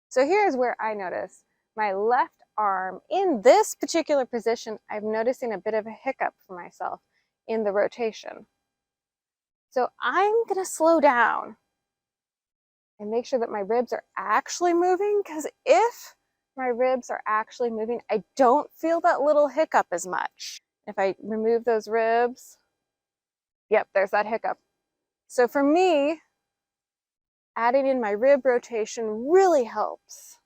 So here's where I notice my left arm in this particular position, I'm noticing a bit of a hiccup for myself in the rotation. So I'm gonna slow down and make sure that my ribs are actually moving, because if my ribs are actually moving, I don't feel that little hiccup as much. If I remove those ribs, yep, there's that hiccup. So for me, adding in my rib rotation really helps.